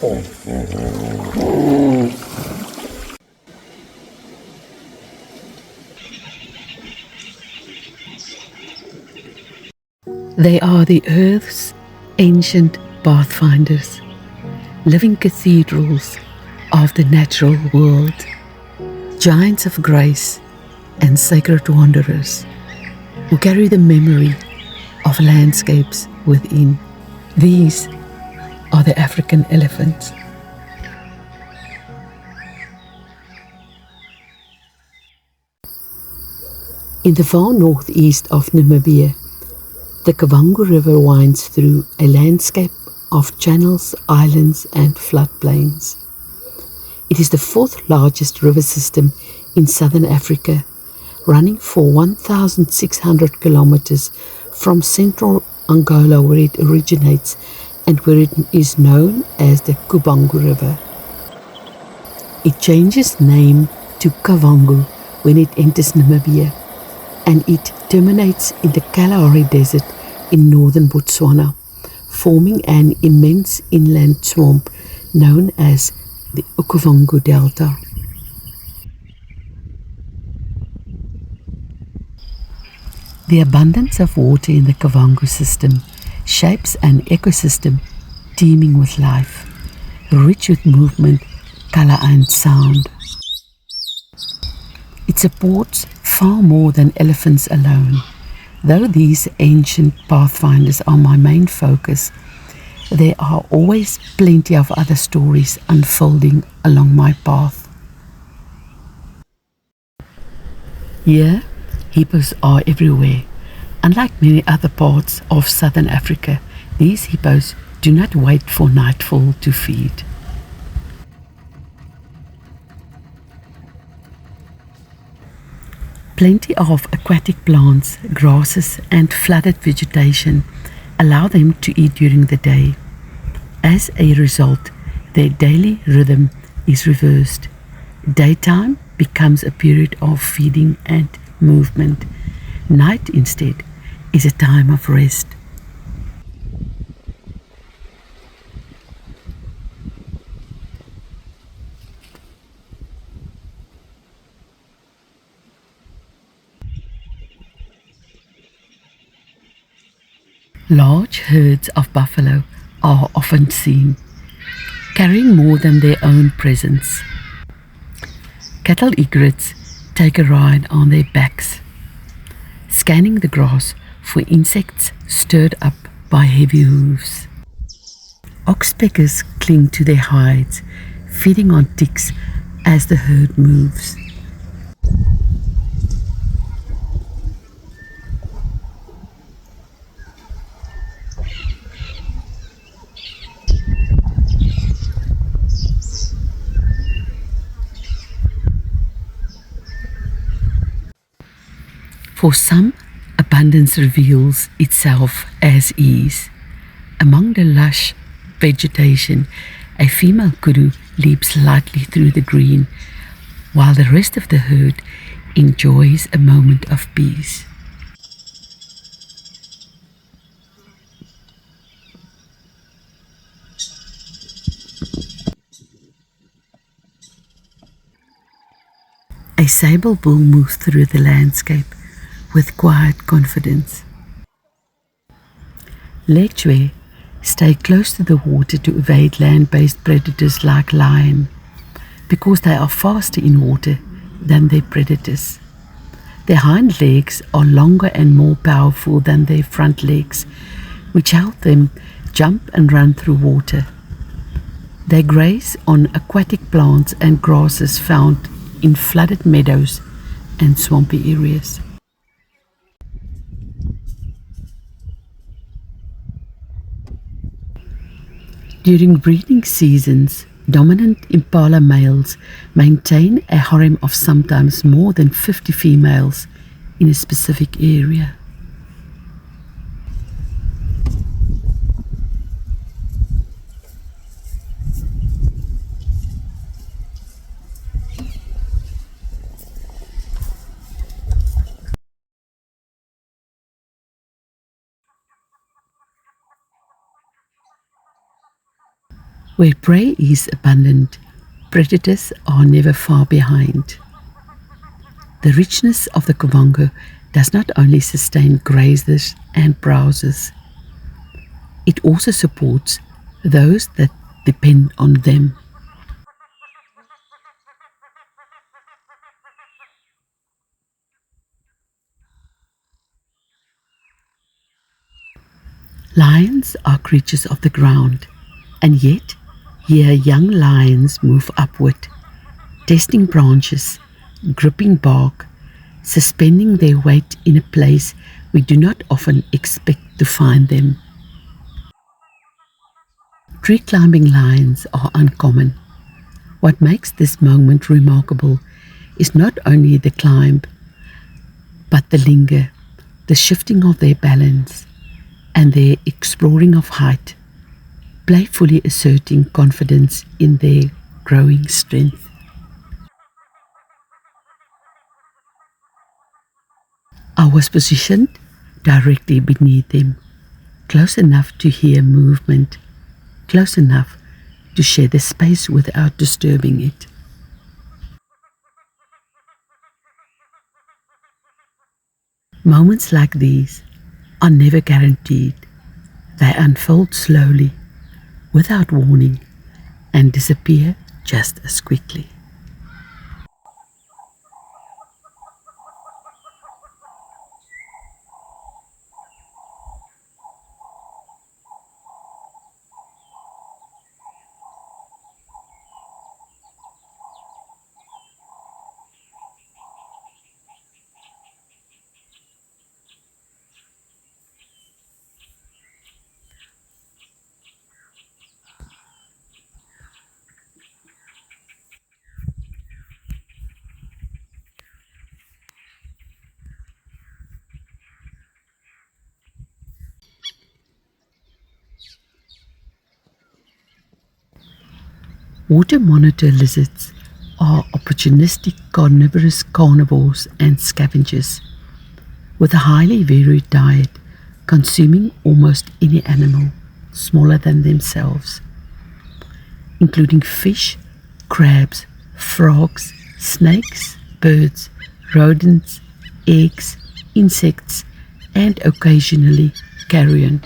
They are the Earth's ancient pathfinders, living cathedrals of the natural world, giants of grace and sacred wanderers who carry the memory of landscapes within. These are the African elephants. In the far northeast of Namibia, the Kavango River winds through a landscape of channels, islands and floodplains. It is the fourth largest river system in southern Africa, running for 1,600 kilometers from central Angola, where it originates and where it is known as the Kavango River. It changes name to Kavango when it enters Namibia, and it terminates in the Kalahari Desert in northern Botswana, forming an immense inland swamp known as the Okavango Delta. The abundance of water in the Kavango system shapes an ecosystem teeming with life, rich with movement, color and sound. It supports far more than elephants alone. Though these ancient pathfinders are my main focus, there are always plenty of other stories unfolding along my path. Here, hippos are everywhere. Unlike many other parts of southern Africa, these hippos do not wait for nightfall to feed. Plenty of aquatic plants, grasses and flooded vegetation allow them to eat during the day. As a result, their daily rhythm is reversed. Daytime becomes a period of feeding and movement. Night, instead, is a time of rest. Large herds of buffalo are often seen, carrying more than their own presence. Cattle egrets take a ride on their backs, scanning the grass for insects stirred up by heavy hooves. Oxpeckers cling to their hides, feeding on ticks as the herd moves. For some, abundance reveals itself as ease. Among the lush vegetation, a female kudu leaps lightly through the green, while the rest of the herd enjoys a moment of peace. A sable bull moves through the landscape with quiet confidence. Lechwe stay close to the water to evade land-based predators like lion, because they are faster in water than their predators. Their hind legs are longer and more powerful than their front legs, which help them jump and run through water. They graze on aquatic plants and grasses found in flooded meadows and swampy areas. During breeding seasons, dominant impala males maintain a harem of sometimes more than 50 females in a specific area. Where prey is abundant, predators are never far behind. The richness of the Kavango does not only sustain grazers and browsers, it also supports those that depend on them. Lions are creatures of the ground, and yet here young lions move upward, testing branches, gripping bark, suspending their weight in a place we do not often expect to find them. Tree climbing lions are uncommon. What makes this moment remarkable is not only the climb, but the linger, the shifting of their balance, and their exploring of height, playfully asserting confidence in their growing strength. I was positioned directly beneath them, close enough to hear movement, close enough to share the space without disturbing it. Moments like these are never guaranteed. They unfold slowly, without warning, and disappear just as quickly. Water monitor lizards are opportunistic carnivorous carnivores and scavengers with a highly varied diet, consuming almost any animal smaller than themselves, including fish, crabs, frogs, snakes, birds, rodents, eggs, insects, and occasionally carrion.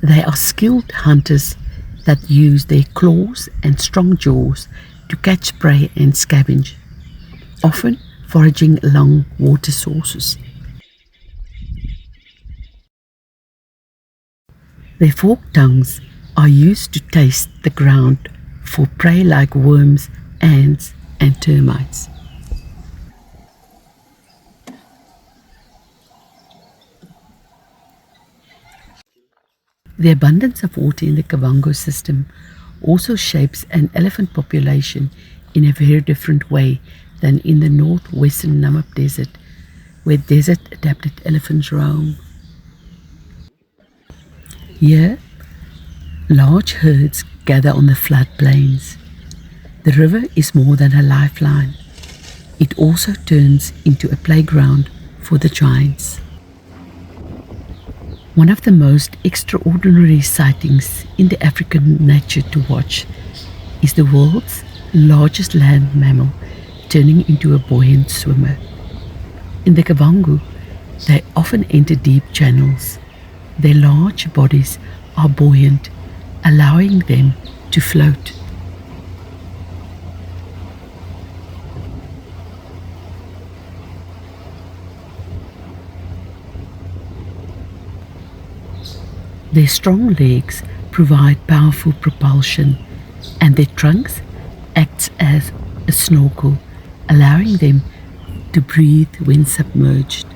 They are skilled hunters that use their claws and strong jaws to catch prey and scavenge, often foraging along water sources. Their forked tongues are used to taste the ground for prey like worms, ants, and termites. The abundance of water in the Kavango system also shapes an elephant population in a very different way than in the northwestern Namib Desert, where desert-adapted elephants roam. Here, large herds gather on the floodplains. The river is more than a lifeline. It also turns into a playground for the giants. One of the most extraordinary sightings in the African nature to watch is the world's largest land mammal turning into a buoyant swimmer. In the Kavango, they often enter deep channels. Their large bodies are buoyant, allowing them to float. Their strong legs provide powerful propulsion, and their trunks acts as a snorkel, allowing them to breathe when submerged.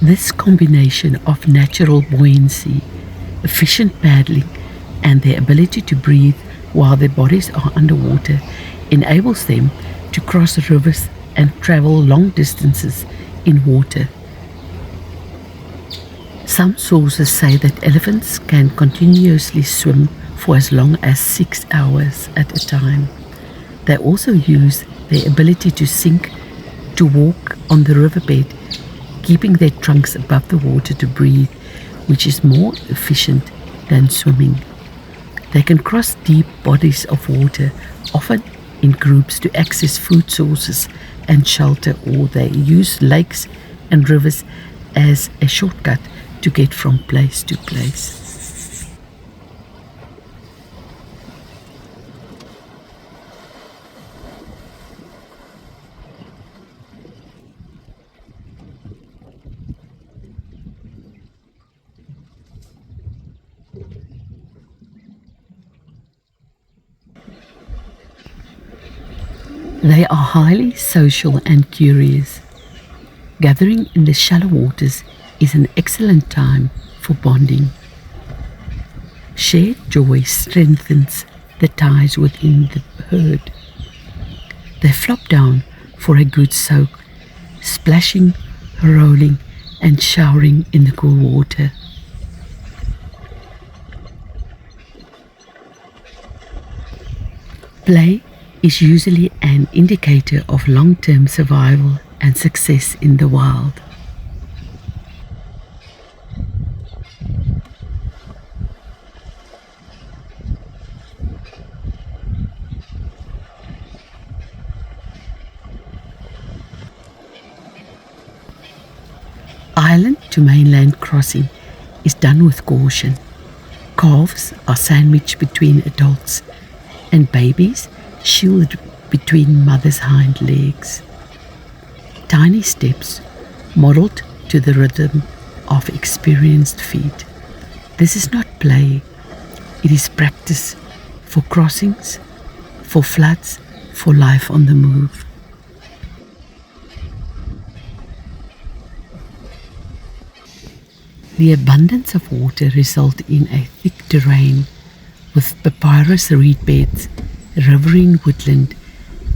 This combination of natural buoyancy, efficient paddling, and their ability to breathe while their bodies are underwater enables them to cross rivers and travel long distances in water. Some sources say that elephants can continuously swim for as long as 6 hours at a time, They also use their ability to sink to walk on the riverbed, keeping their trunks above the water to breathe, which is more efficient than swimming. They can cross deep bodies of water, often in groups, to access food sources and shelter, or they use lakes and rivers as a shortcut to get from place to place. They are highly social and curious. Gathering in the shallow waters is an excellent time for bonding. Shared joy strengthens the ties within the herd. They flop down for a good soak, splashing, rolling, and showering in the cool water. Play is usually an indicator of long-term survival and success in the wild. Island to mainland crossing is done with caution. Calves are sandwiched between adults, and babies shielded between mother's hind legs. Tiny steps modeled to the rhythm of experienced feet. This is not play, it is practice for crossings, for floods, for life on the move. The abundance of water results in a thick terrain with papyrus reed beds, riverine woodland,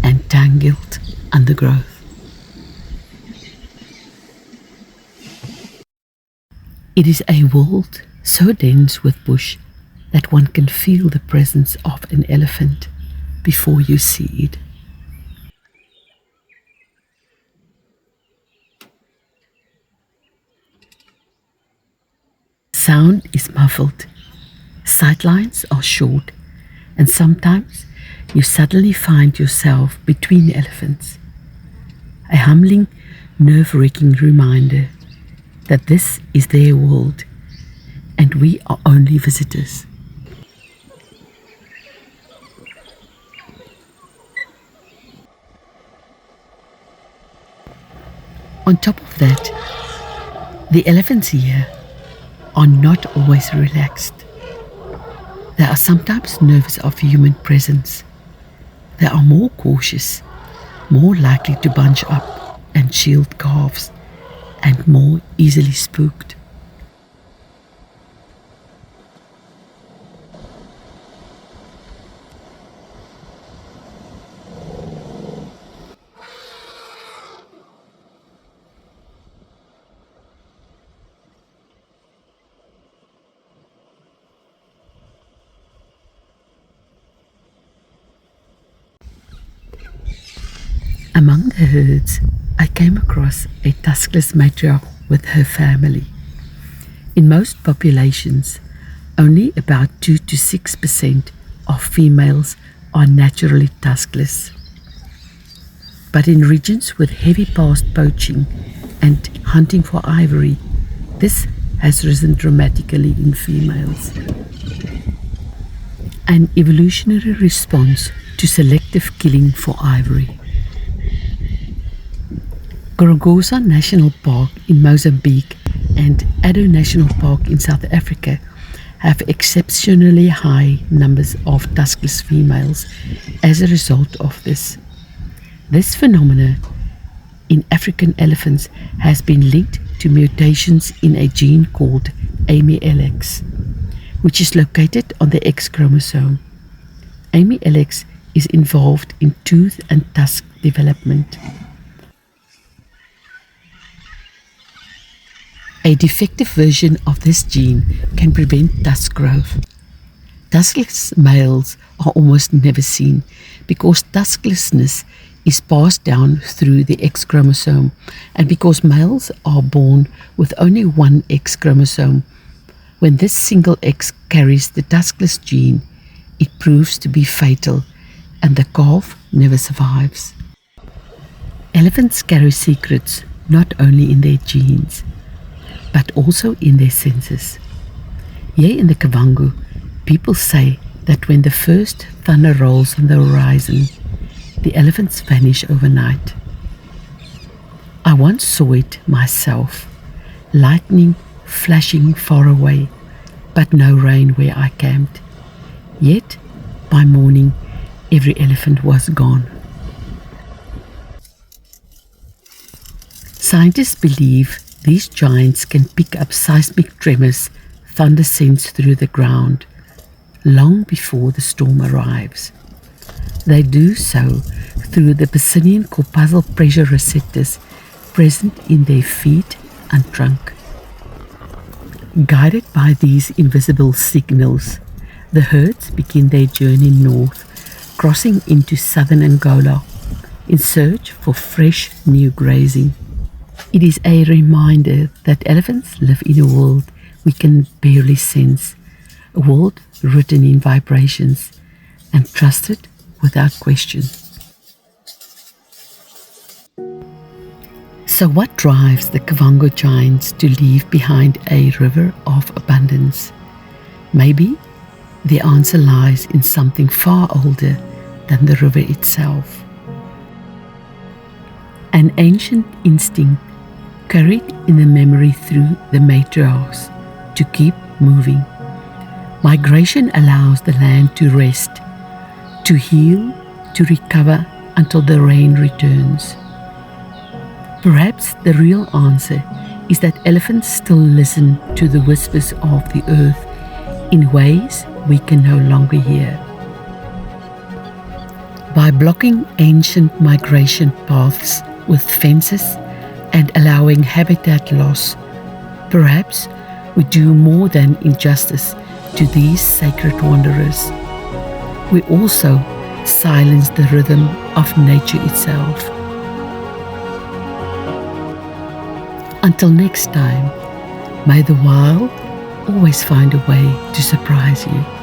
and tangled undergrowth. It is a world so dense with bush that one can feel the presence of an elephant before you see it. Sound is muffled, sightlines are short, and sometimes you suddenly find yourself between elephants. A humbling, nerve-wracking reminder that this is their world and we are only visitors. On top of that, the elephants here are not always relaxed. They are sometimes nervous of human presence. They are more cautious, more likely to bunch up and shield calves, and more easily spooked. Among the herds, I came across a tuskless matriarch with her family. In most populations, only about 2 to 6% of females are naturally tuskless. But in regions with heavy past poaching and hunting for ivory, this has risen dramatically in females. An evolutionary response to selective killing for ivory. Bwabwata National Park in Mozambique and Addo National Park in South Africa have exceptionally high numbers of tuskless females as a result of this. This phenomenon in African elephants has been linked to mutations in a gene called AMY-LX, which is located on the X chromosome. AMY-LX is involved in tooth and tusk development. A defective version of this gene can prevent tusk growth. Tuskless males are almost never seen because tusklessness is passed down through the X chromosome, and because males are born with only one X chromosome. When this single X carries the tuskless gene, it proves to be fatal and the calf never survives. Elephants carry secrets not only in their genes, but also in their senses. Here in the Kavango, people say that when the first thunder rolls on the horizon, the elephants vanish overnight. I once saw it myself, lightning flashing far away, but no rain where I camped. Yet, by morning, every elephant was gone. Scientists believe these giants can pick up seismic tremors thunder sends through the ground long before the storm arrives. They do so through the Pacinian corpuscle pressure receptors present in their feet and trunk. Guided by these invisible signals, the herds begin their journey north, crossing into Southern Angola in search for fresh new grazing. It is a reminder that elephants live in a world we can barely sense, a world written in vibrations and trusted without question. So what drives the Kavango giants to leave behind a river of abundance? Maybe the answer lies in something far older than the river itself. An ancient instinct carried in the memory through the matriarchs to keep moving. Migration allows the land to rest, to heal, to recover until the rain returns. Perhaps the real answer is that elephants still listen to the whispers of the earth in ways we can no longer hear. By blocking ancient migration paths with fences and allowing habitat loss, perhaps we do more than injustice to these sacred wanderers. We also silence the rhythm of nature itself. Until next time, may the wild always find a way to surprise you.